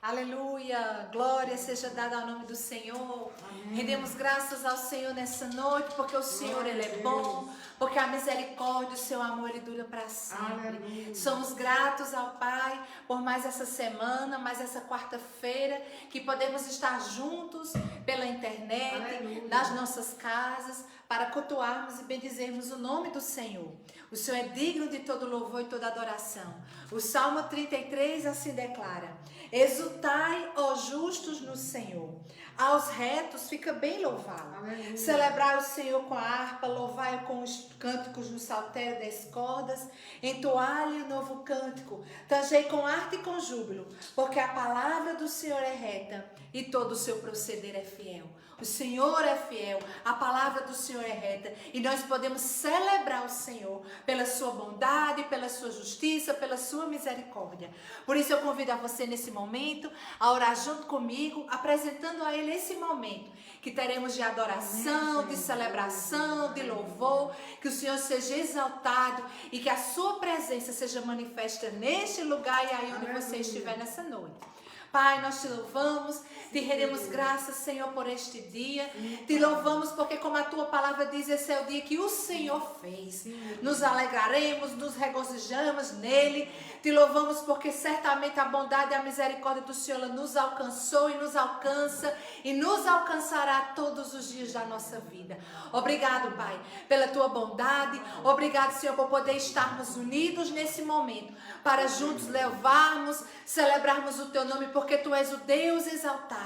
Aleluia, glória seja dada ao nome do Senhor. Amém. Rendemos graças ao Senhor nessa noite, porque o Senhor Ele é bom, porque a misericórdia, o seu amor Ele dura para sempre. Aleluia. Somos gratos ao Pai por mais essa semana, mais essa quarta-feira, que podemos estar juntos pela internet, aleluia, nas nossas casas, para cultuarmos e bendizermos o nome do Senhor. O Senhor é digno de todo louvor e toda adoração. O Salmo 33 assim declara: exultai, ó justos, no Senhor. Aos retos fica bem louvá-lo. Celebrai o Senhor com a harpa, louvai-o com os cânticos no saltério das cordas, entoai-lhe o novo cântico, tangei com arte e com júbilo, porque a palavra do Senhor é reta e todo o seu proceder é fiel. O Senhor é fiel, a palavra do Senhor é reta, e nós podemos celebrar o Senhor pela sua bondade, pela sua justiça, pela sua misericórdia. Por isso eu convido a você nesse momento a orar junto comigo, apresentando a Ele esse momento que teremos de adoração, de celebração, de louvor, que o Senhor seja exaltado e que a sua presença seja manifesta neste lugar e aí onde você estiver nessa noite. Pai, nós te louvamos, te rendemos graças, Senhor, por este dia. Te louvamos porque, como a tua palavra diz, esse é o dia que o Senhor fez. Nos alegraremos, nos regozijamos nele. Te louvamos porque certamente a bondade e a misericórdia do Senhor nos alcançou e nos alcança e nos alcançará todos os dias da nossa vida. Obrigado, Pai, pela tua bondade. Obrigado, Senhor, por poder estarmos unidos nesse momento para juntos levarmos, celebrarmos o teu nome, porque tu és o Deus exaltado.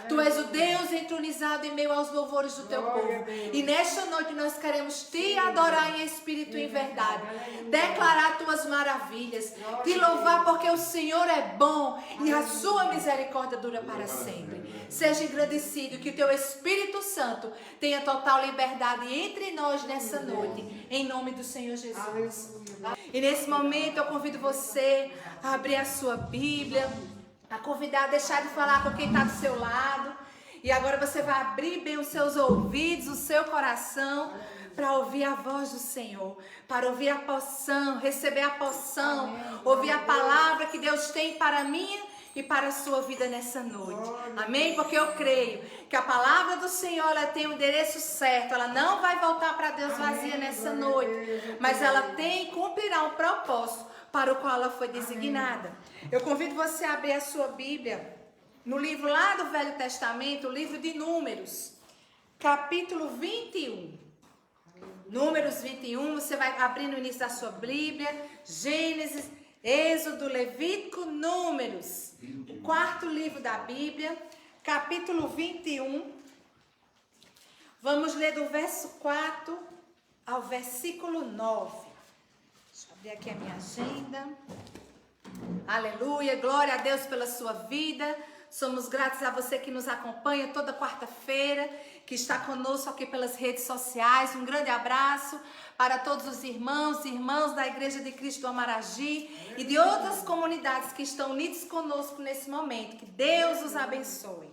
Tu és o Deus entronizado em meio aos louvores do teu povo. E nesta noite nós queremos te adorar em espírito e em verdade. Declarar tuas maravilhas. Te louvar porque o Senhor é bom e a sua misericórdia dura para sempre. Seja engrandecido, que o teu Espírito Santo tenha total liberdade entre nós nessa noite. Em nome do Senhor Jesus. E nesse momento eu convido você a abrir a sua Bíblia, a convidar a deixar de falar com quem está do seu lado. E agora você vai abrir bem os seus ouvidos, o seu coração, para ouvir a voz do Senhor, para ouvir a porção, receber a porção, ouvir a palavra que Deus tem para mim e para a sua vida nessa noite. Amém? Porque eu creio que a palavra do Senhor, ela tem o endereço certo. Ela não vai voltar para Deus vazia nessa noite, mas ela tem e cumprirá um propósito para o qual ela foi designada. Eu convido você a abrir a sua Bíblia no livro lá do Velho Testamento, o livro de Números, capítulo 21. Números 21, você vai abrir no início da sua Bíblia, Gênesis, Êxodo, Levítico, Números, o quarto livro da Bíblia, capítulo 21. Vamos ler do verso 4 ao versículo 9. Deixa eu abrir aqui a minha agenda. Aleluia, glória a Deus pela sua vida. Somos gratos a você que nos acompanha toda quarta-feira, que está conosco aqui pelas redes sociais. Um grande abraço para todos os irmãos e irmãs da Igreja de Cristo do Amaragi e de outras comunidades que estão unidos conosco nesse momento. Que Deus os abençoe.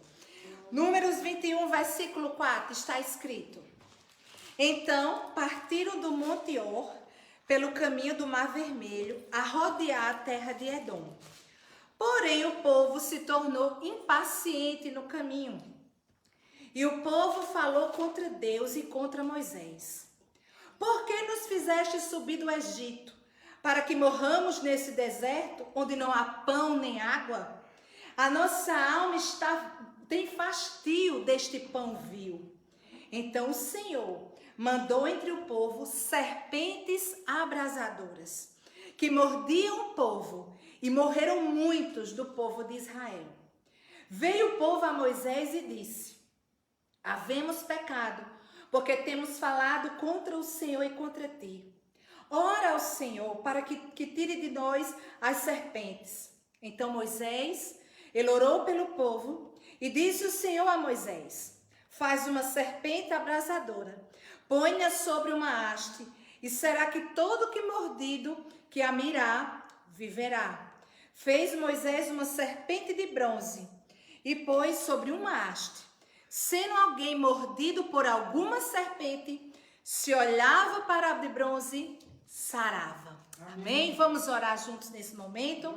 Números 21, versículo 4, está escrito: então partiram do Monte Or pelo caminho do Mar Vermelho a rodear a terra de Edom. Porém, o povo se tornou impaciente no caminho. E o povo falou contra Deus e contra Moisés: por que nos fizeste subir do Egito, para que morramos nesse deserto, onde não há pão nem água? A nossa alma tem fastio deste pão vil. Então o Senhor mandou entre o povo serpentes abrasadoras, que mordiam o povo, e morreram muitos do povo de Israel. Veio o povo a Moisés e disse: havemos pecado, porque temos falado contra o Senhor e contra ti. Ora ao Senhor para que tire de nós as serpentes. Então Moisés, ele orou pelo povo, e disse o Senhor a Moisés: faz uma serpente abrasadora, põe-a sobre uma haste, e será que todo que mordido que a mirar viverá. Fez Moisés uma serpente de bronze e pôs sobre uma haste. Sendo alguém mordido por alguma serpente, se olhava para a de bronze, sarava. Amém? Vamos orar juntos nesse momento.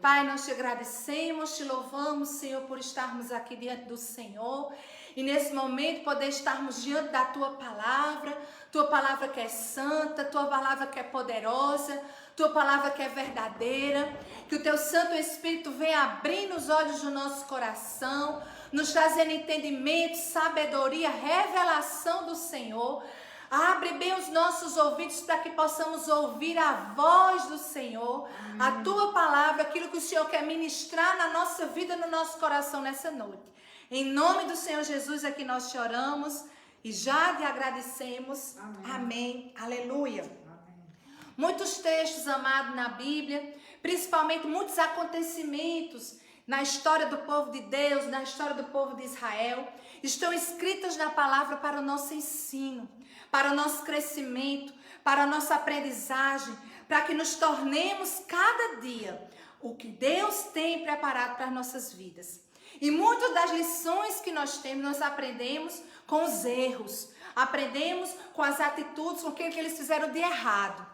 Pai, nós te agradecemos, te louvamos, Senhor, por estarmos aqui diante do Senhor. E nesse momento poder estarmos diante da Tua palavra que é santa, Tua palavra que é poderosa, Tua palavra que é verdadeira. Que o Teu Santo Espírito venha abrindo os olhos do nosso coração, nos trazendo entendimento, sabedoria, revelação do Senhor. Abre bem os nossos ouvidos para que possamos ouvir a voz do Senhor, a Tua palavra, aquilo que o Senhor quer ministrar na nossa vida, no nosso coração nessa noite. Em nome do Senhor Jesus é que nós te oramos e já te agradecemos. Amém. Amém. Aleluia. Amém. Muitos textos, amados, na Bíblia, principalmente muitos acontecimentos na história do povo de Deus, na história do povo de Israel, estão escritas na palavra para o nosso ensino, para o nosso crescimento, para a nossa aprendizagem, para que nos tornemos cada dia o que Deus tem preparado para as nossas vidas. E muitas das lições que nós temos, nós aprendemos com os erros, aprendemos com as atitudes, com aquilo que eles fizeram de errado.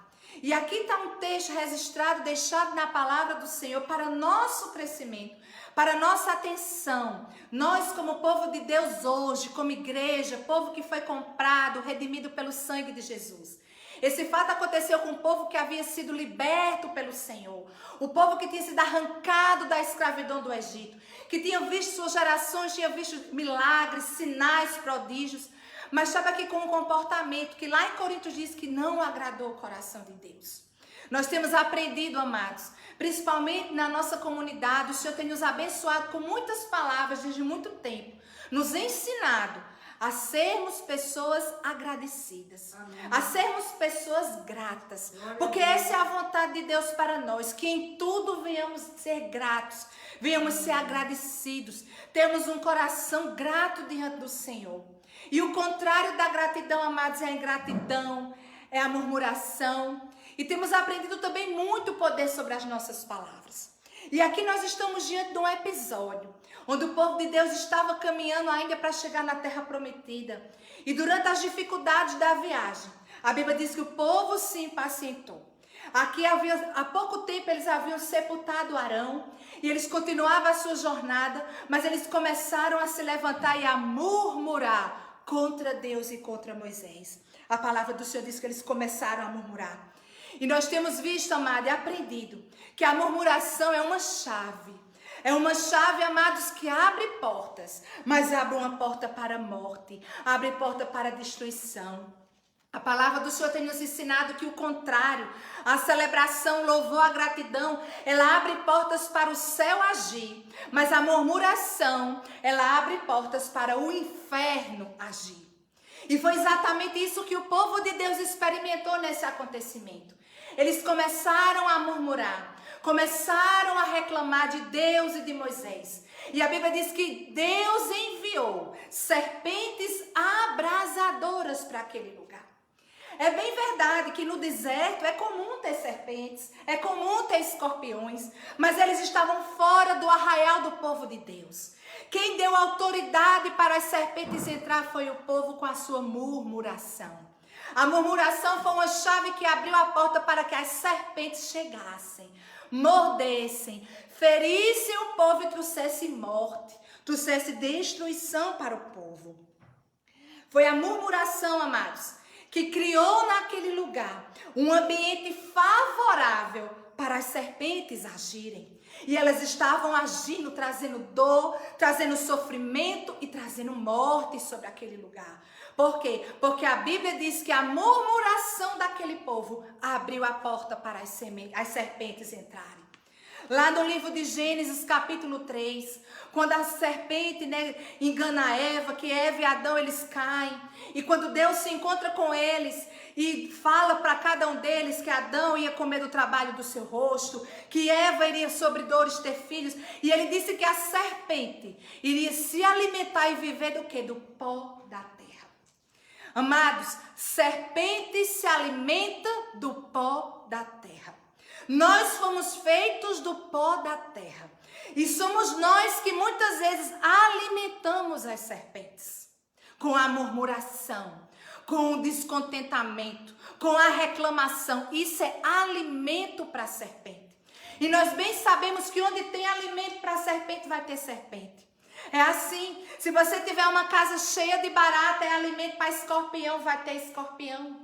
E aqui está um texto registrado, deixado na palavra do Senhor para nosso crescimento, para nossa atenção. Nós, como povo de Deus hoje, como igreja, povo que foi comprado, redimido pelo sangue de Jesus. Esse fato aconteceu com o povo que havia sido liberto pelo Senhor. O povo que tinha sido arrancado da escravidão do Egito. Que tinha visto suas gerações, tinha visto milagres, sinais, prodígios. Mas estava aqui com um comportamento que lá em Coríntios diz que não agradou o coração de Deus. Nós temos aprendido, amados, principalmente na nossa comunidade, o Senhor tem nos abençoado com muitas palavras desde muito tempo, nos ensinado a sermos pessoas agradecidas, amém, a sermos pessoas gratas, porque essa é a vontade de Deus para nós, que em tudo venhamos ser gratos, venhamos ser agradecidos, temos um coração grato diante do Senhor. E o contrário da gratidão, amados, é a ingratidão, é a murmuração. E temos aprendido também muito poder sobre as nossas palavras. E aqui nós estamos diante de um episódio onde o povo de Deus estava caminhando ainda para chegar na terra prometida. E durante as dificuldades da viagem, a Bíblia diz que o povo se impacientou. Aqui há pouco tempo eles haviam sepultado Arão e eles continuavam a sua jornada, mas eles começaram a se levantar e a murmurar contra Deus e contra Moisés. A palavra do Senhor diz que eles começaram a murmurar. E nós temos visto, amado, e aprendido que a murmuração é uma chave. É uma chave, amados, que abre portas, mas abre uma porta para a morte, abre porta para a destruição. A palavra do Senhor tem nos ensinado que o contrário, a celebração, o louvor, a gratidão, ela abre portas para o céu agir, mas a murmuração, ela abre portas para o inferno agir. E foi exatamente isso que o povo de Deus experimentou nesse acontecimento. Eles começaram a murmurar, começaram a reclamar de Deus e de Moisés. E a Bíblia diz que Deus enviou serpentes abrasadoras para aquele lugar. É bem verdade que no deserto é comum ter serpentes, é comum ter escorpiões, mas eles estavam fora do arraial do povo de Deus. Quem deu autoridade para as serpentes entrar foi o povo com a sua murmuração. A murmuração foi uma chave que abriu a porta para que as serpentes chegassem, mordessem, ferissem o povo e trouxessem morte, trouxessem destruição para o povo. Foi a murmuração, amados, que criou naquele lugar um ambiente favorável para as serpentes agirem. E elas estavam agindo, trazendo dor, trazendo sofrimento e trazendo morte sobre aquele lugar. Por quê? Porque a Bíblia diz que a murmuração daquele povo abriu a porta para as serpentes entrarem. Lá no livro de Gênesis, capítulo 3, quando a serpente, engana Eva, que Eva e Adão eles caem. E quando Deus se encontra com eles e fala para cada um deles que Adão ia comer do trabalho do seu rosto, que Eva iria sobre dores ter filhos. E ele disse que a serpente iria se alimentar e viver do quê? Do pó da terra. Amados, serpente se alimenta do pó da terra. Nós fomos feitos do pó da terra. E somos nós que muitas vezes alimentamos as serpentes com a murmuração, com o descontentamento, com a reclamação. Isso é alimento para a serpente. E nós bem sabemos que onde tem alimento para a serpente, vai ter serpente. É assim, se você tiver uma casa cheia de barata, é alimento para escorpião, vai ter escorpião.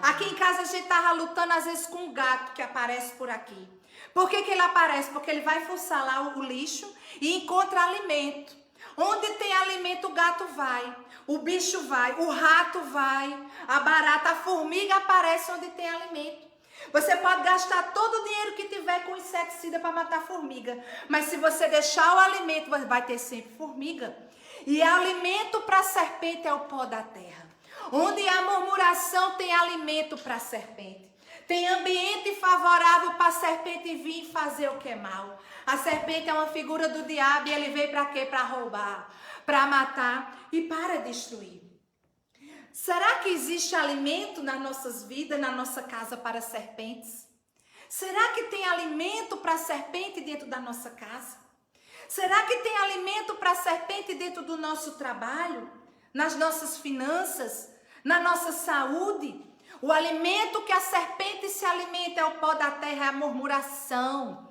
Aqui em casa a gente estava lutando às vezes com um gato que aparece por aqui. Por que ele aparece? Porque ele vai fuçar lá o lixo e encontra alimento. Onde tem alimento o gato vai, o bicho vai, o rato vai, a barata, a formiga aparece onde tem alimento. Você pode gastar todo o dinheiro que tiver com inseticida para matar formiga, mas se você deixar o alimento, vai ter sempre formiga. E alimento para a serpente é o pó da terra. Onde há murmuração tem alimento para a serpente. Tem ambiente favorável para a serpente vir fazer o que é mal. A serpente é uma figura do diabo e ele veio para quê? Para roubar, para matar e para destruir. Será que existe alimento nas nossas vidas, na nossa casa para serpentes? Será que tem alimento para serpente dentro da nossa casa? Será que tem alimento para serpente dentro do nosso trabalho? Nas nossas finanças? Na nossa saúde? O alimento que a serpente se alimenta é o pó da terra, é a murmuração.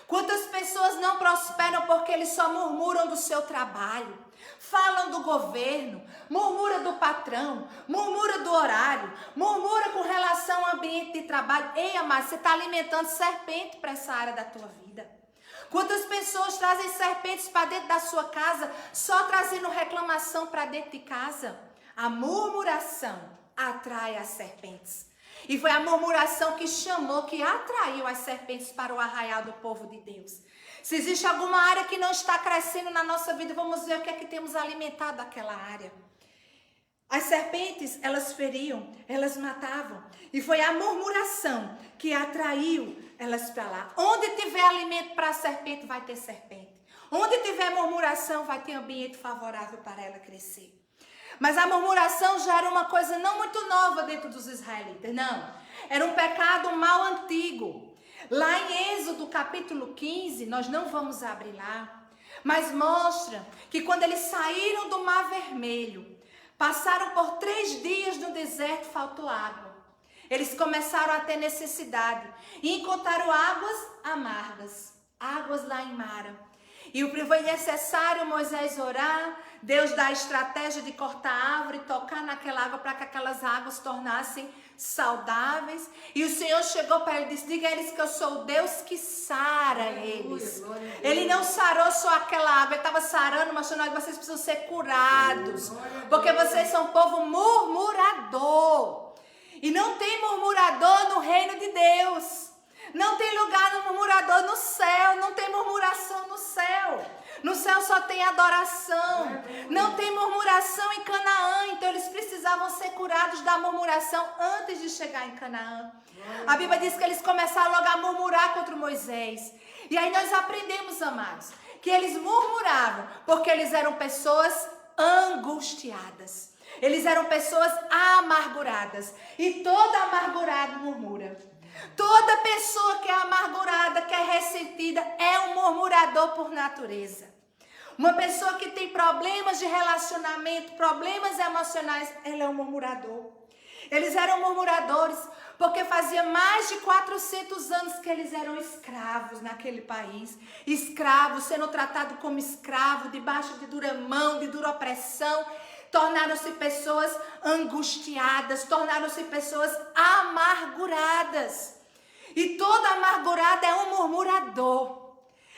Quantas pessoas não prosperam porque eles só murmuram do seu trabalho, falam do governo, murmura do patrão, murmura do horário, murmura com relação ao ambiente de trabalho. Ei, amado, você está alimentando serpente para essa área da tua vida. Quantas pessoas trazem serpentes para dentro da sua casa, só trazendo reclamação para dentro de casa? A murmuração atrai as serpentes. E foi a murmuração que chamou, que atraiu as serpentes para o arraial do povo de Deus. Se existe alguma área que não está crescendo na nossa vida, vamos ver o que é que temos alimentado aquela área. As serpentes, elas feriam, elas matavam. E foi a murmuração que atraiu elas para lá. Onde tiver alimento para a serpente, vai ter serpente. Onde tiver murmuração, vai ter ambiente favorável para ela crescer. Mas a murmuração já era uma coisa não muito nova dentro dos israelitas, não. Era um pecado mal antigo. Lá em Êxodo capítulo 15, nós não vamos abrir lá, mas mostra que quando eles saíram do Mar Vermelho, passaram por 3 dias no deserto, faltou água. Eles começaram a ter necessidade e encontraram águas amargas, águas lá em Mara. E foi necessário Moisés orar, Deus dá a estratégia de cortar a árvore, tocar naquela água para que aquelas águas tornassem saudáveis. E o Senhor chegou para ele e disse: diga a eles que eu sou o Deus que sara eles. Ele não sarou só aquela água, ele estava sarando, mostrando que vocês precisam ser curados, porque vocês são um povo murmurador. E não tem murmurador no reino de Deus. Não tem lugar no murmurador no céu, não tem murmuração no céu. No céu só tem adoração. Não tem murmuração em Canaã, então eles precisavam ser curados da murmuração antes de chegar em Canaã. A Bíblia diz que eles começaram logo a murmurar contra Moisés. E aí nós aprendemos, amados, que eles murmuravam porque eles eram pessoas angustiadas. Eles eram pessoas amarguradas. E todo amargurado murmura. Toda pessoa que é amargurada, que é ressentida, é um murmurador por natureza. Uma pessoa que tem problemas de relacionamento, problemas emocionais, ela é um murmurador. Eles eram murmuradores porque fazia mais de 400 anos que eles eram escravos naquele país. Escravos, sendo tratados como escravos, debaixo de dura mão, de dura opressão. Tornaram-se pessoas angustiadas, tornaram-se pessoas amarguradas. E todo amargurado é um murmurador.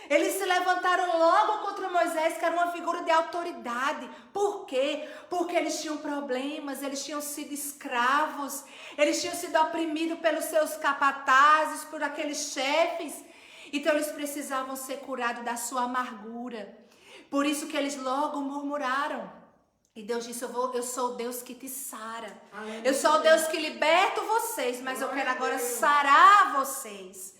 Eles se levantaram logo contra Moisés, que era uma figura de autoridade. Por quê? Porque eles tinham problemas, eles tinham sido escravos, eles tinham sido oprimidos pelos seus capatazes, por aqueles chefes. Então eles precisavam ser curados da sua amargura. Por isso que eles logo murmuraram. E Deus disse: eu sou o Deus que te sara. Eu sou o Deus que liberto vocês, mas eu quero agora sarar vocês.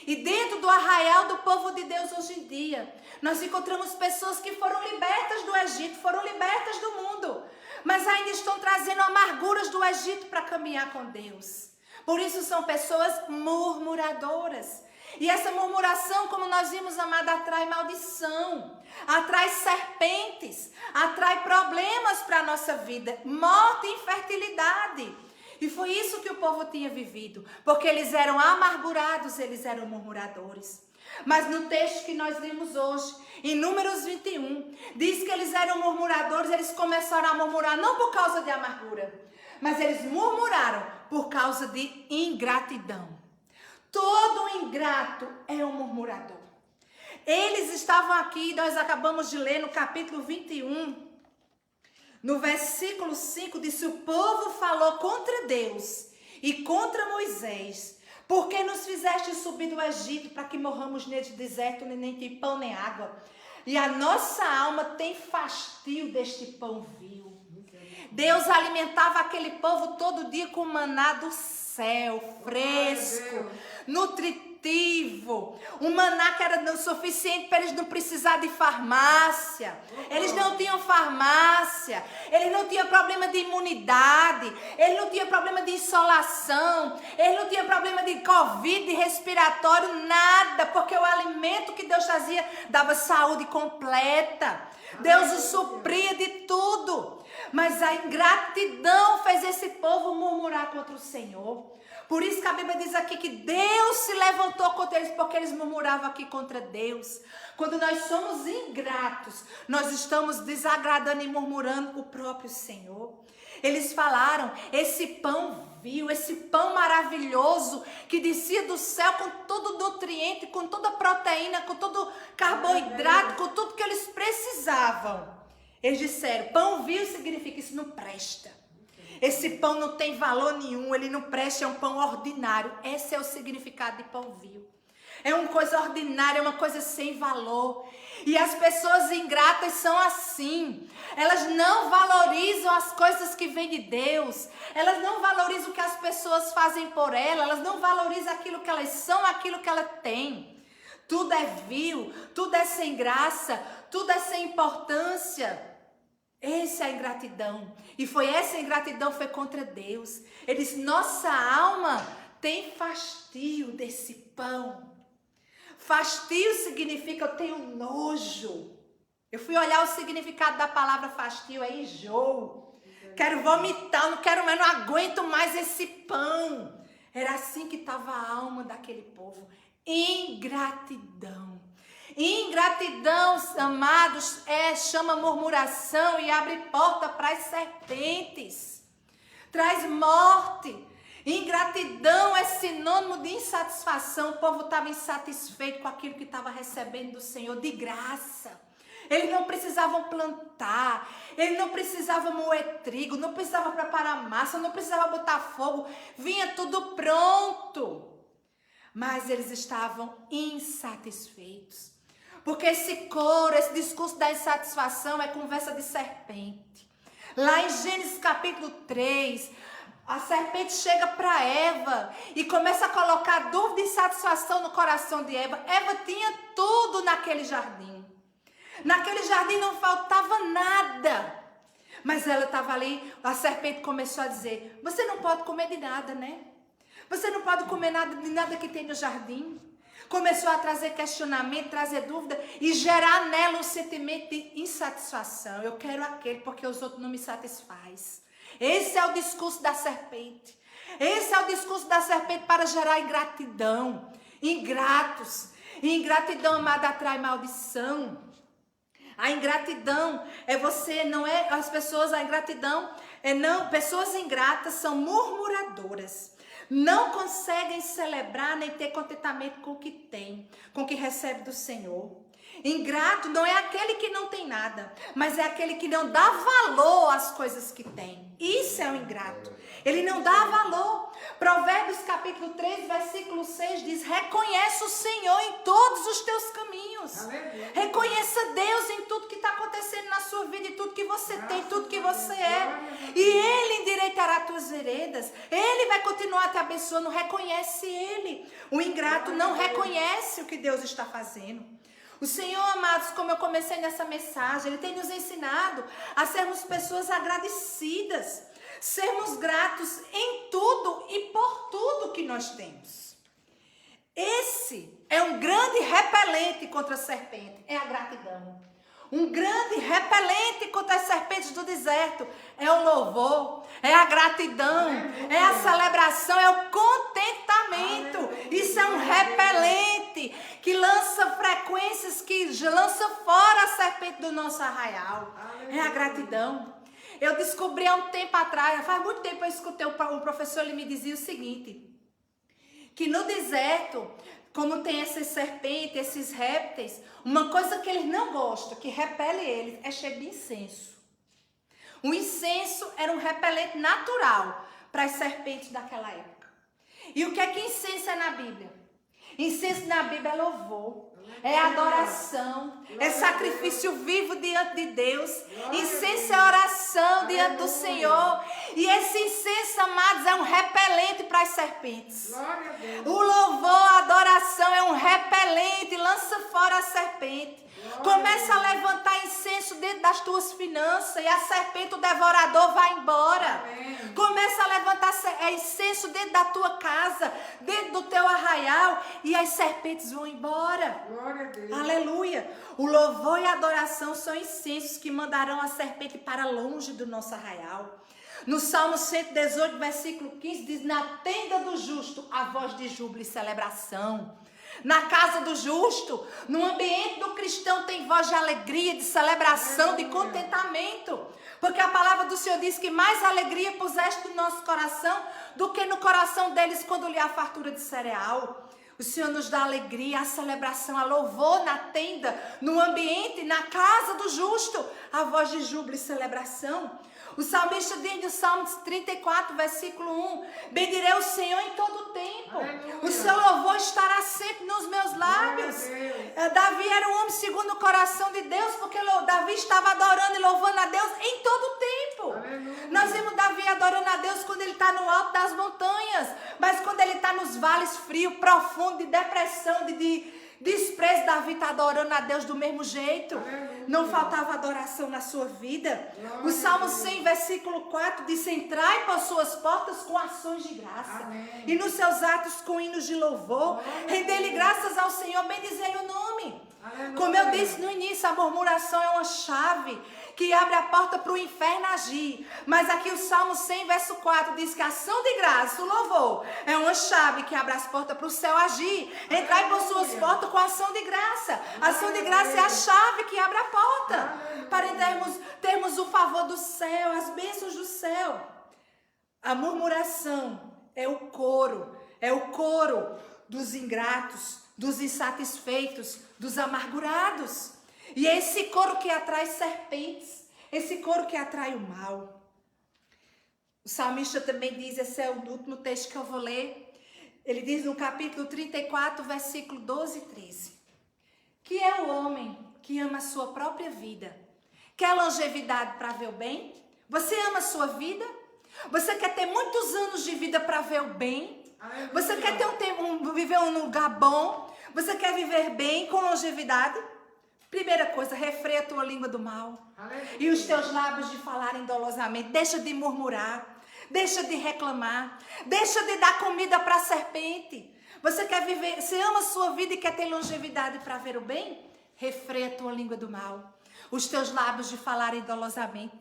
E dentro do arraial do povo de Deus hoje em dia, nós encontramos pessoas que foram libertas do Egito, foram libertas do mundo, mas ainda estão trazendo amarguras do Egito para caminhar com Deus. Por isso são pessoas murmuradoras. E essa murmuração, como nós vimos, amada, atrai maldição. atrai serpentes, atrai problemas para a nossa vida, morte e infertilidade. E foi isso que o povo tinha vivido, porque eles eram amargurados, eles eram murmuradores. Mas no texto que nós lemos hoje, em Números 21, diz que eles eram murmuradores, eles começaram a murmurar não por causa de amargura, mas eles murmuraram por causa de ingratidão. Todo ingrato é um murmurador. Eles estavam aqui, nós acabamos de ler no capítulo 21, no versículo 5, disse: o povo falou contra Deus e contra Moisés, porque nos fizeste subir do Egito para que morramos neste deserto, nem tem pão nem água. E a nossa alma tem fastio deste pão vil. Deus alimentava aquele povo todo dia com maná do céu, fresco, nutritivo. Um maná que era o suficiente para eles não precisar de farmácia. Eles não tinham farmácia. Eles não tinham problema de imunidade. Eles não tinham problema de insolação. Eles não tinham problema de covid, de respiratório, nada. Porque o alimento que Deus trazia dava saúde completa. Deus o supria de tudo. Mas a ingratidão fez esse povo murmurar contra o Senhor. Por isso que a Bíblia diz aqui que Deus se levantou contra eles, porque eles murmuravam aqui contra Deus. Quando nós somos ingratos, nós estamos desagradando e murmurando o próprio Senhor. Eles falaram: esse pão vil, esse pão maravilhoso que descia do céu com todo nutriente, com toda proteína, com todo carboidrato, com tudo que eles precisavam. Eles disseram: pão vil significa isso não presta. Esse pão não tem valor nenhum, ele não presta, é um pão ordinário. Esse é o significado de pão vil. É uma coisa ordinária, é uma coisa sem valor. E as pessoas ingratas são assim. Elas não valorizam as coisas que vêm de Deus. Elas não valorizam o que as pessoas fazem por elas. Elas não valorizam aquilo que elas são, aquilo que elas têm. Tudo é vil, tudo é sem graça, tudo é sem importância. Essa é a ingratidão. E foi essa ingratidão, foi contra Deus. Ele disse: nossa alma tem fastio desse pão. Fastio significa eu tenho nojo. Eu fui olhar o significado da palavra fastio, é enjoo. Quero vomitar, não quero mais, não aguento mais esse pão. Era assim que estava a alma daquele povo. Ingratidão. Ingratidão, amados, chama murmuração e abre porta para as serpentes. Traz morte. Ingratidão é sinônimo de insatisfação. O povo estava insatisfeito com aquilo que estava recebendo do Senhor de graça. Eles não precisavam plantar, eles não precisavam moer trigo, não precisavam preparar massa, não precisavam botar fogo. Vinha tudo pronto. Mas eles estavam insatisfeitos. Porque esse coro, esse discurso da insatisfação é conversa de serpente. Lá em Gênesis capítulo 3, a serpente chega para Eva e começa a colocar dúvida e insatisfação no coração de Eva. Eva tinha tudo naquele jardim. Naquele jardim não faltava nada. Mas ela estava ali, a serpente começou a dizer: você não pode comer de nada, né? Você não pode comer nada de nada que tem no jardim. Começou a trazer questionamento, trazer dúvida e gerar nela um sentimento de insatisfação. Eu quero aquele porque os outros não me satisfazem. Esse é o discurso da serpente. Esse é o discurso da serpente para gerar ingratidão. Ingratos. E ingratidão, amada, atrai maldição. A ingratidão é você, não é as pessoas, a ingratidão é não, pessoas ingratas são murmuradoras. Não conseguem celebrar nem ter contentamento com o que tem, com o que recebe do Senhor. Ingrato não é aquele que não tem nada, mas é aquele que não dá valor às coisas que tem. Isso é o ingrato. Ele não dá valor. Provérbios capítulo 3, versículo 6 diz: reconhece o Senhor em todos os teus caminhos. Reconheça Deus em tudo que está acontecendo na sua vida, em tudo que você tem, tudo que você é. E Ele endireitará tuas veredas. Ele vai continuar te abençoando. Reconhece Ele. O ingrato não reconhece o que Deus está fazendo. O Senhor, amados, como eu comecei nessa mensagem, Ele tem nos ensinado a sermos pessoas agradecidas, sermos gratos em tudo e por tudo que nós temos. Esse é um grande repelente contra a serpente, é a gratidão. um grande repelente contra as serpentes do deserto é o louvor, é a gratidão, é a celebração, é o contentamento. Isso é um repelente que lança frequências, que lança fora a serpente do nosso arraial. É a gratidão. Eu descobri há um tempo atrás, faz muito tempo eu escutei um professor, ele me dizia o seguinte, que no deserto, como tem essas serpentes, esses répteis, uma coisa que eles não gostam, que repele eles, é cheio de incenso. O incenso era um repelente natural para as serpentes daquela época. E o que é que incenso é na Bíblia? Incenso na Bíblia é louvor, é adoração, é sacrifício vivo diante de Deus. Incenso é oração diante do Senhor. E esse incenso, amados, é um repelente para as serpentes. O louvor, a adoração é um repelente, lança fora a serpente. Começa a levantar incenso dentro das tuas finanças e a serpente, o devorador, vai embora. Amém. Começa a levantar incenso dentro da tua casa, dentro do teu arraial, e as serpentes vão embora. Glória a Deus. Aleluia. O louvor e a adoração são incensos que mandarão a serpente para longe do nosso arraial. No Salmo 118, versículo 15, diz: na tenda do justo, a voz de júbilo e celebração. Na casa do justo, no ambiente do cristão, tem voz de alegria, de celebração, de contentamento. Porque a palavra do Senhor diz que mais alegria puseste no nosso coração do que no coração deles quando lhe a fartura de cereal. O Senhor nos dá alegria, a celebração, a louvor na tenda, no ambiente, na casa do justo, a voz de júbilo e celebração. O salmista diz no Salmo 34, versículo 1, bendirei o Senhor em todo o tempo. Aleluia. O seu louvor estará sempre nos meus lábios. Davi era um homem segundo o coração de Deus, porque Davi estava adorando e louvando a Deus em todo o tempo. Aleluia. Nós vemos Davi adorando a Deus quando ele está no alto das montanhas, mas quando ele está nos vales frios, profundos, de depressão, de desprezo, Davi está adorando a Deus do mesmo jeito. Aleluia. Não faltava adoração na sua vida. Glória. O Salmo 100, versículo 4 diz: entrai por suas portas com ações de graça. Amém. E nos seus atos com hinos de louvor. Rendei-lhe graças ao Senhor, bendizei o nome. Aleluia. Como eu disse no início, a murmuração é uma chave que abre a porta para o inferno agir. Mas aqui o Salmo 100, verso 4 diz que a ação de graça, o louvor, é uma chave que abre as portas para o céu agir. Entrai por suas portas com a ação de graça. A ação de graça é a chave que abre a porta para termos o favor do céu, as bênçãos do céu. A murmuração é o coro dos ingratos, dos insatisfeitos, dos amargurados. E é esse coro que atrai serpentes, esse coro que atrai o mal. O salmista também diz, esse é o último texto que eu vou ler, ele diz no capítulo 34, versículo 12 e 13, que é o homem que ama a sua própria vida. Quer longevidade para ver o bem? Você ama a sua vida? Você quer ter muitos anos de vida para ver o bem? Você quer ter viver um lugar bom? Você quer viver bem, com longevidade? Primeira coisa, refreia a tua língua do mal. Aleluia. E os teus lábios de falarem dolosamente. Deixa de murmurar. Deixa de reclamar. Deixa de dar comida para a serpente. Você quer viver, você ama a sua vida e quer ter longevidade para ver o bem? Refreia a tua língua do mal. Os teus lábios de falarem dolosamente.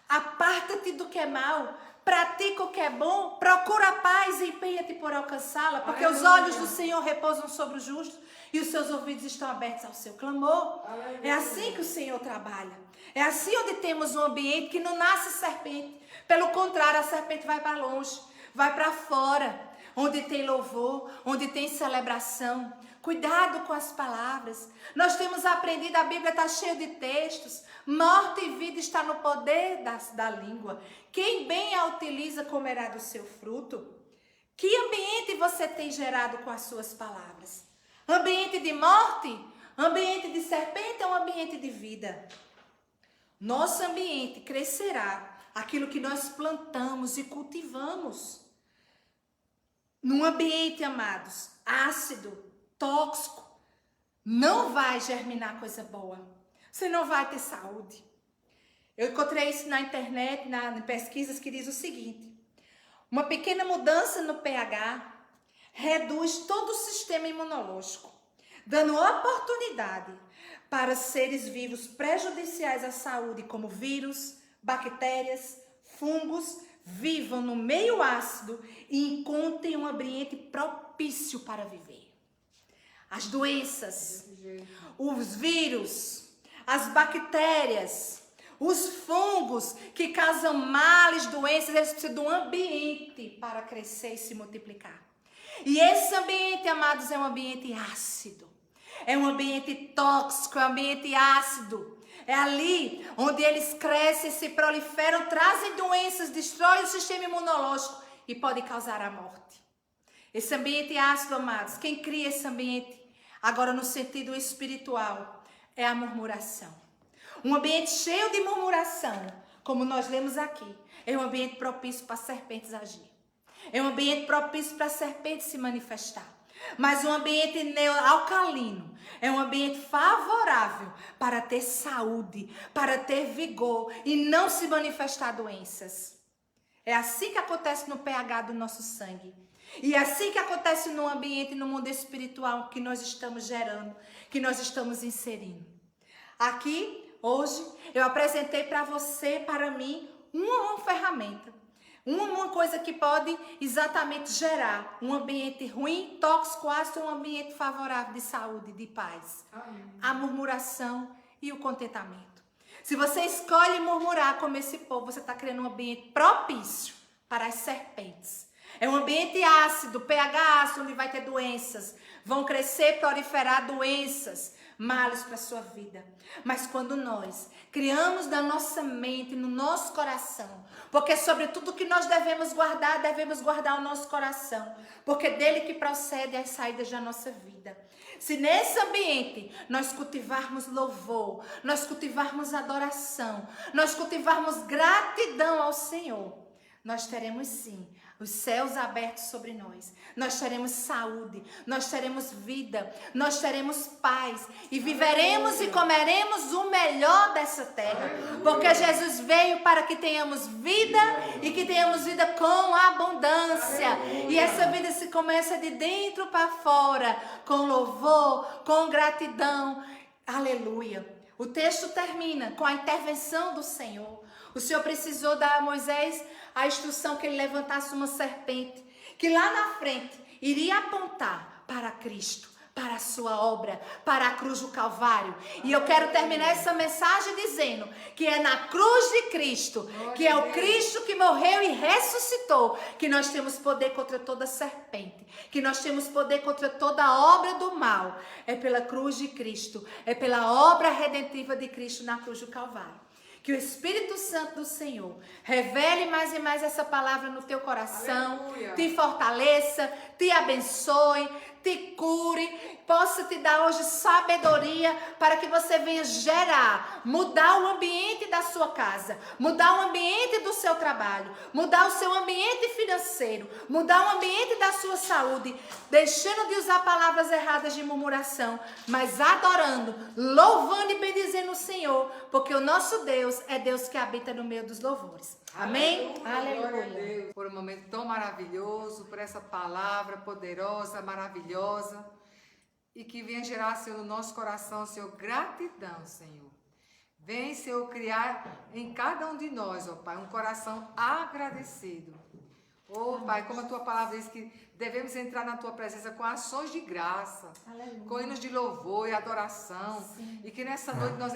Aparta-te do que é mal. Pratica o que é bom. Procura a paz e empenha-te por alcançá-la. Porque os olhos do Senhor repousam sobre os justos. E os seus ouvidos estão abertos ao seu clamor. Aleluia. É assim que o Senhor trabalha. É assim onde temos um ambiente que não nasce serpente. Pelo contrário, a serpente vai para longe, vai para fora. Onde tem louvor, onde tem celebração. Cuidado com as palavras. Nós temos aprendido, a Bíblia está cheia de textos. Morte e vida está no poder da língua. Quem bem a utiliza comerá do seu fruto. Que ambiente você tem gerado com as suas palavras? Ambiente de morte? Ambiente de serpente ou ambiente de vida? Nosso ambiente crescerá aquilo que nós plantamos e cultivamos. Num ambiente, amados, ácido, tóxico, não vai germinar coisa boa. Você não vai ter saúde. Eu encontrei isso na internet, em pesquisas que diz o seguinte: uma pequena mudança no pH reduz todo o sistema imunológico, dando oportunidade para seres vivos prejudiciais à saúde, como vírus, bactérias, fungos, vivam no meio ácido e encontrem um ambiente propício para viver. As doenças, os vírus, as bactérias, os fungos que causam males, doenças, eles precisam de um ambiente para crescer e se multiplicar. E esse ambiente, amados, é um ambiente ácido. É um ambiente tóxico, é um ambiente ácido. É ali onde eles crescem, se proliferam, trazem doenças, destroem o sistema imunológico e podem causar a morte. Esse ambiente ácido, amados, quem cria esse ambiente, agora no sentido espiritual, é a murmuração. Um ambiente cheio de murmuração, como nós lemos aqui, é um ambiente propício para serpentes agir. É um ambiente propício para serpentes se manifestar. Mas um ambiente alcalino é um ambiente favorável para ter saúde, para ter vigor e não se manifestar doenças. É assim que acontece no pH do nosso sangue. E é assim que acontece no ambiente, no mundo espiritual que nós estamos gerando, que nós estamos inserindo. Aqui, hoje, eu apresentei para você, para mim, uma ferramenta. Uma coisa que pode exatamente gerar um ambiente ruim, tóxico, ácido, um ambiente favorável de saúde, de paz. Amém. A murmuração e o contentamento. Se você escolhe murmurar como esse povo, você está criando um ambiente propício para as serpentes. É um ambiente ácido, pH ácido, onde vai ter doenças. Vão crescer, proliferar doenças, males para a sua vida. Mas quando nós criamos na nossa mente, no nosso coração, porque sobre tudo que nós devemos guardar o nosso coração, porque dele que procede as saídas da nossa vida. Se nesse ambiente nós cultivarmos louvor, nós cultivarmos adoração, nós cultivarmos gratidão ao Senhor, nós teremos sim os céus abertos sobre nós. Nós teremos saúde, nós teremos vida, nós teremos paz e viveremos e comeremos o melhor dessa terra. Porque Jesus veio para que tenhamos vida e que tenhamos vida com abundância. E essa vida se começa de dentro para fora, com louvor, com gratidão. Aleluia. O texto termina com a intervenção do Senhor. O Senhor precisou dar a Moisés a instrução que ele levantasse uma serpente, que lá na frente iria apontar para Cristo, para a sua obra, para a cruz do Calvário. E eu quero terminar essa mensagem dizendo que é na cruz de Cristo, que é o Cristo que morreu e ressuscitou, que nós temos poder contra toda serpente, que nós temos poder contra toda obra do mal. É pela cruz de Cristo, é pela obra redentiva de Cristo na cruz do Calvário. Que o Espírito Santo do Senhor revele mais e mais essa palavra no teu coração, aleluia, te fortaleça, te abençoe, te cure, possa te dar hoje sabedoria para que você venha gerar, mudar o ambiente da sua casa, mudar o ambiente do seu trabalho, mudar o seu ambiente financeiro, mudar o ambiente da sua saúde, deixando de usar palavras erradas de murmuração, mas adorando, louvando e bendizendo o Senhor, porque o nosso Deus é Deus que habita no meio dos louvores. Amém? Aleluia. Glória a Deus. Por um momento tão maravilhoso, por essa palavra poderosa, maravilhosa, e que venha gerar, Senhor, no nosso coração, Senhor, gratidão, Senhor. Vem, Senhor, criar em cada um de nós, ó Pai, um coração agradecido. Ó Pai, como a Tua palavra diz que devemos entrar na Tua presença com ações de graça, aleluia, com hinos de louvor e adoração. Sim. E que nessa noite nós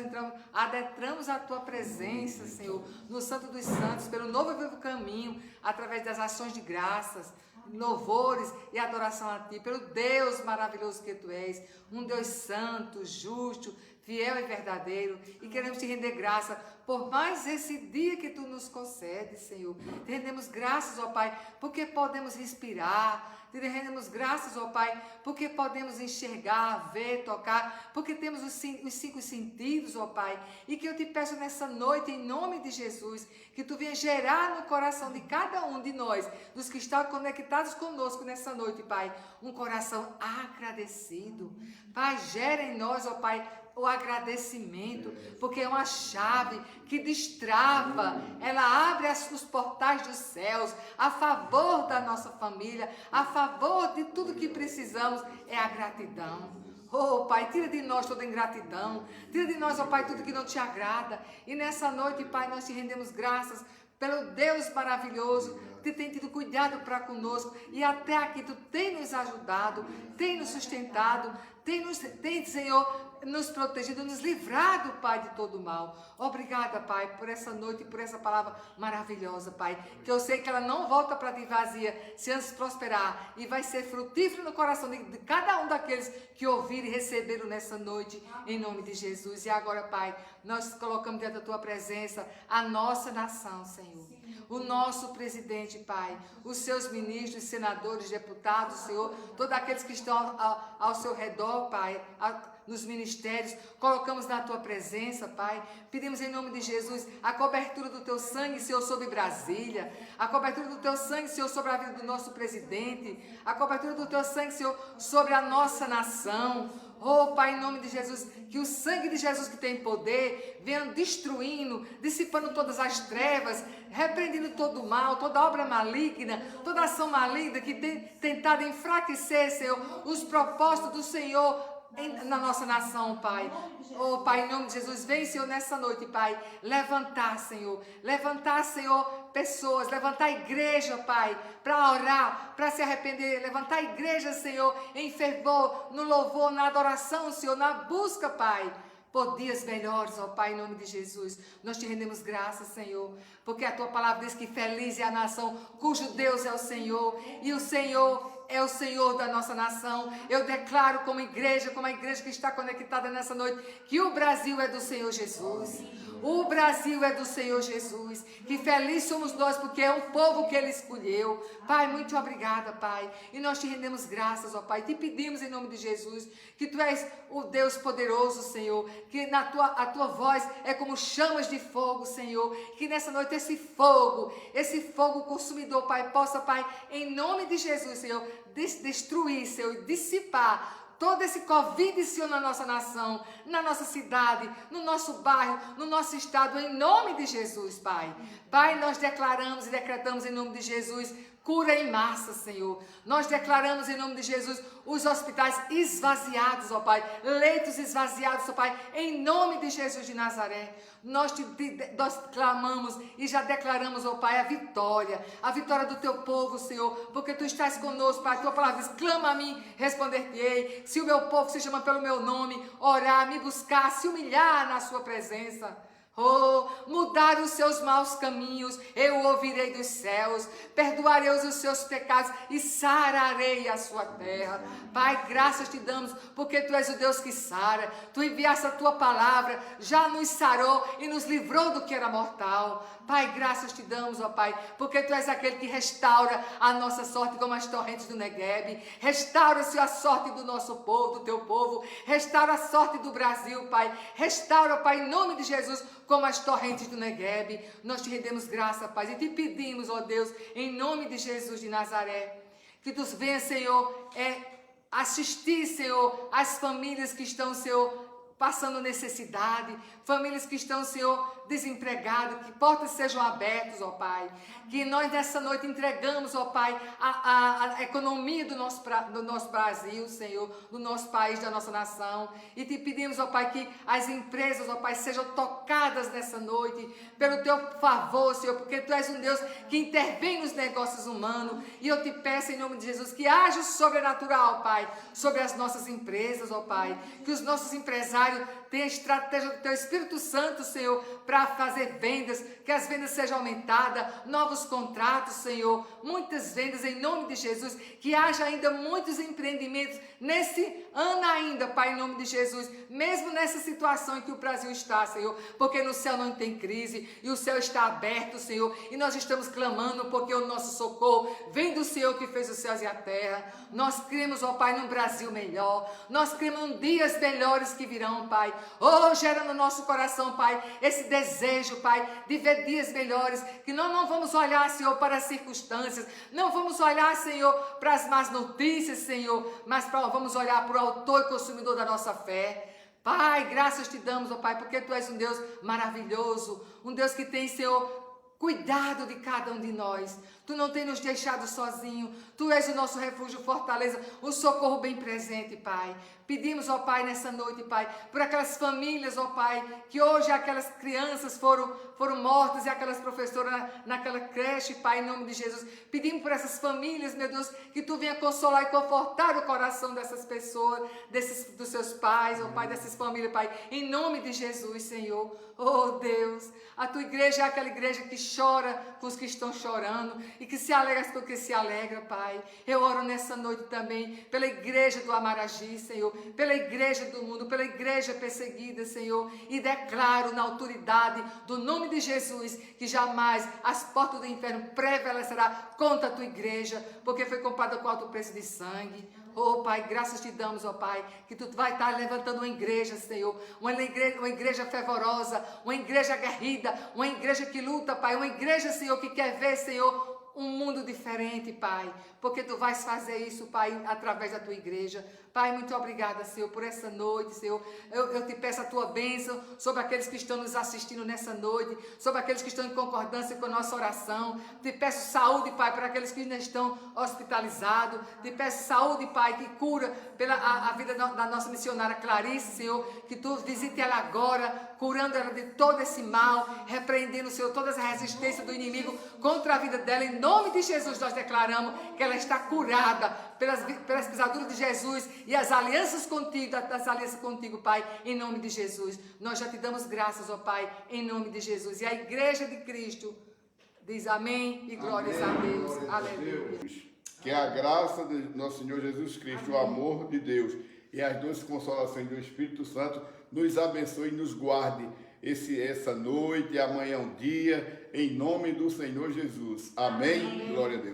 adentramos a Tua presença, Senhor, no Santo dos Santos, pelo novo e vivo caminho, através das ações de graças, louvores e adoração a Ti, pelo Deus maravilhoso que Tu és, um Deus santo, justo, fiel e verdadeiro, e queremos Te render graça por mais esse dia que Tu nos concedes, Senhor. Te rendemos graças, ó Pai, porque podemos respirar. Te rendemos graças, ó Pai, porque podemos enxergar, ver, tocar, porque temos os 5 sentidos, ó Pai. E que eu Te peço nessa noite, em nome de Jesus, que Tu venha gerar no coração de cada um de nós, dos que estão conectados conosco nessa noite, Pai, um coração agradecido. Pai, gera em nós, ó Pai, o agradecimento, porque é uma chave que destrava, ela abre os portais dos céus a favor da nossa família, a favor de tudo que precisamos, é a gratidão. Oh, Pai, tira de nós toda ingratidão. Tira de nós, ó Pai, tudo que não te agrada. E nessa noite, Pai, nós te rendemos graças pelo Deus maravilhoso que tem tido cuidado para conosco. E até aqui tu tem nos ajudado, tem nos sustentado, tem, Senhor, nos protegido, nos livrado, Pai, de todo mal. Obrigada, Pai, por essa noite e por essa palavra maravilhosa, Pai, que eu sei que ela não volta para ti vazia, se antes prosperar, e vai ser frutífero no coração de cada um daqueles que ouviram e receberam nessa noite, em nome de Jesus. E agora, Pai, nós colocamos dentro da tua presença a nossa nação, Senhor. O nosso presidente, Pai, os seus ministros, senadores, deputados, Senhor, todos aqueles que estão ao seu redor, Pai, nos ministérios, colocamos na tua presença, Pai. Pedimos em nome de Jesus a cobertura do teu sangue, Senhor, sobre Brasília, a cobertura do teu sangue, Senhor, sobre a vida do nosso presidente, a cobertura do teu sangue, Senhor, sobre a nossa nação. Oh, Pai, em nome de Jesus, que o sangue de Jesus que tem poder venha destruindo, dissipando todas as trevas, repreendendo todo o mal, toda obra maligna, toda ação maligna que tem tentado enfraquecer, Senhor, os propósitos do Senhor na nossa nação, Pai. Oh, Pai, em nome de Jesus, vem, Senhor, nessa noite, Pai, levantar, Senhor, pessoas, levantar a igreja, Pai, para orar, para se arrepender, levantar a igreja, Senhor, em fervor, no louvor, na adoração, Senhor, na busca, Pai, por dias melhores, ó Pai, em nome de Jesus. Nós te rendemos graças, Senhor, porque a tua palavra diz que feliz é a nação cujo Deus é o Senhor, e o Senhor é o Senhor da nossa nação. Eu declaro como a igreja que está conectada nessa noite, que o Brasil é do Senhor Jesus. O Brasil é do Senhor Jesus. Que feliz somos nós, porque é um povo que Ele escolheu. Pai, muito obrigada, Pai. E nós te rendemos graças, ó Pai. Te pedimos em nome de Jesus, que Tu és o Deus poderoso, Senhor. Que a tua voz é como chamas de fogo, Senhor. Que nessa noite esse fogo consumidor, Pai, possa, Pai, em nome de Jesus, Senhor, destruir, Senhor, dissipar todo esse Covid, Senhor, na nossa nação, na nossa cidade, no nosso bairro, no nosso estado, em nome de Jesus, Pai. Pai, nós declaramos e decretamos em nome de Jesus cura em massa, Senhor. Nós declaramos em nome de Jesus os hospitais esvaziados, ó Pai, leitos esvaziados, ó Pai, em nome de Jesus de Nazaré. Nós clamamos e já declaramos, ó Pai, a vitória do teu povo, Senhor, porque Tu estás conosco, Pai. A tua palavra diz: clama a mim, responder-te-ei. Se o meu povo se chama pelo meu nome, orar, me buscar, se humilhar na sua presença, oh, mudar os seus maus caminhos, eu ouvirei dos céus, perdoarei os seus pecados e sararei a sua terra. Pai, graças te damos, porque Tu és o Deus que sara. Tu enviaste a Tua palavra, já nos sarou e nos livrou do que era mortal. Pai, graças te damos, ó Pai, porque Tu és aquele que restaura a nossa sorte como as torrentes do Neguebe. Restaura, Senhor, a sorte do nosso povo, do Teu povo. Restaura a sorte do Brasil, Pai. Restaura, Pai, em nome de Jesus, como as torrentes do Neguebe. Nós te rendemos graça, Pai, e te pedimos, ó Deus, em nome de Jesus de Nazaré, que Tu venha, Senhor, assistir, Senhor, as famílias que estão, Senhor, passando necessidade, famílias que estão, Senhor, desempregadas, que portas sejam abertas, ó Pai, que nós nessa noite entregamos, ó Pai, a economia do nosso Brasil, Senhor, do nosso país, da nossa nação, e te pedimos, ó Pai, que as empresas, ó Pai, sejam tocadas nessa noite, pelo Teu favor, Senhor, porque Tu és um Deus que intervém nos negócios humanos, e eu te peço em nome de Jesus, que haja o sobrenatural, Pai, sobre as nossas empresas, ó Pai, que os nossos empresários tenham a estratégia do Teu Espírito Santo, Senhor, para fazer vendas, que as vendas sejam aumentadas, novos contratos, Senhor, muitas vendas em nome de Jesus, que haja ainda muitos empreendimentos nesse ano ainda, Pai, em nome de Jesus, mesmo nessa situação em que o Brasil está, Senhor, porque no céu não tem crise e o céu está aberto, Senhor, e nós estamos clamando porque o nosso socorro vem do Senhor que fez os céus e a terra. Nós cremos, ó Pai, num Brasil melhor, nós cremos em dias melhores que virão, Pai. Oh, gera no nosso coração, Pai, esse desejo, Pai, de ver dias melhores, que nós não vamos olhar, Senhor, para as circunstâncias, não vamos olhar, Senhor, para as más notícias, Senhor, mas vamos olhar para o autor e consumidor da nossa fé. Pai, graças te damos, ó Pai, porque Tu és um Deus maravilhoso, um Deus que tem, Senhor, cuidado de cada um de nós. Tu não tem nos deixado sozinho. Tu és o nosso refúgio, fortaleza, o socorro bem presente, Pai. Pedimos, ó Pai, nessa noite, Pai, por aquelas famílias, ó Pai, que hoje aquelas crianças foram mortas e aquelas professoras naquela creche, Pai, em nome de Jesus. Pedimos por essas famílias, meu Deus, que Tu venha consolar e confortar o coração dessas pessoas, dos seus pais, ó Pai, dessas famílias, Pai, em nome de Jesus, Senhor. Oh Deus, a Tua igreja é aquela igreja que chora com os que estão chorando e que se alegra com os que se alegra, Pai. Eu oro nessa noite também pela igreja do Amaragi, Senhor, pela igreja do mundo, pela igreja perseguida, Senhor, e declaro na autoridade do nome de Jesus que jamais as portas do inferno prevalecerá contra a Tua igreja, porque foi comprada com alto preço de sangue. Oh Pai, graças te damos, ó Pai, que Tu vai estar levantando uma igreja, Senhor, uma igreja fervorosa, uma igreja aguerrida, uma igreja que luta, Pai, uma igreja, Senhor, que quer ver, Senhor, um mundo diferente, Pai, porque Tu vais fazer isso, Pai, através da Tua igreja. Pai, muito obrigada, Senhor, por essa noite, Senhor. Eu te peço a Tua bênção sobre aqueles que estão nos assistindo nessa noite, sobre aqueles que estão em concordância com a nossa oração. Te peço saúde, Pai, para aqueles que ainda estão hospitalizados. Te peço saúde, Pai, que cura a vida da nossa missionária Clarice, Senhor, que Tu visite ela agora, curando ela de todo esse mal, repreendendo, Senhor, todas as resistências do inimigo contra a vida dela. Em nome de Jesus, nós declaramos que ela está curada pelas pisaduras de Jesus e as alianças contigo, Pai, em nome de Jesus. Nós já te damos graças, ó Pai, em nome de Jesus. E a igreja de Cristo diz amém e glórias a Deus. Glórias Aleluia. a Deus. Que a graça de nosso Senhor Jesus Cristo, o amor de Deus e as doces consolações do Espírito Santo nos abençoe e nos guarde essa noite, amanhã um dia, em nome do Senhor Jesus. Amém. Glória a Deus.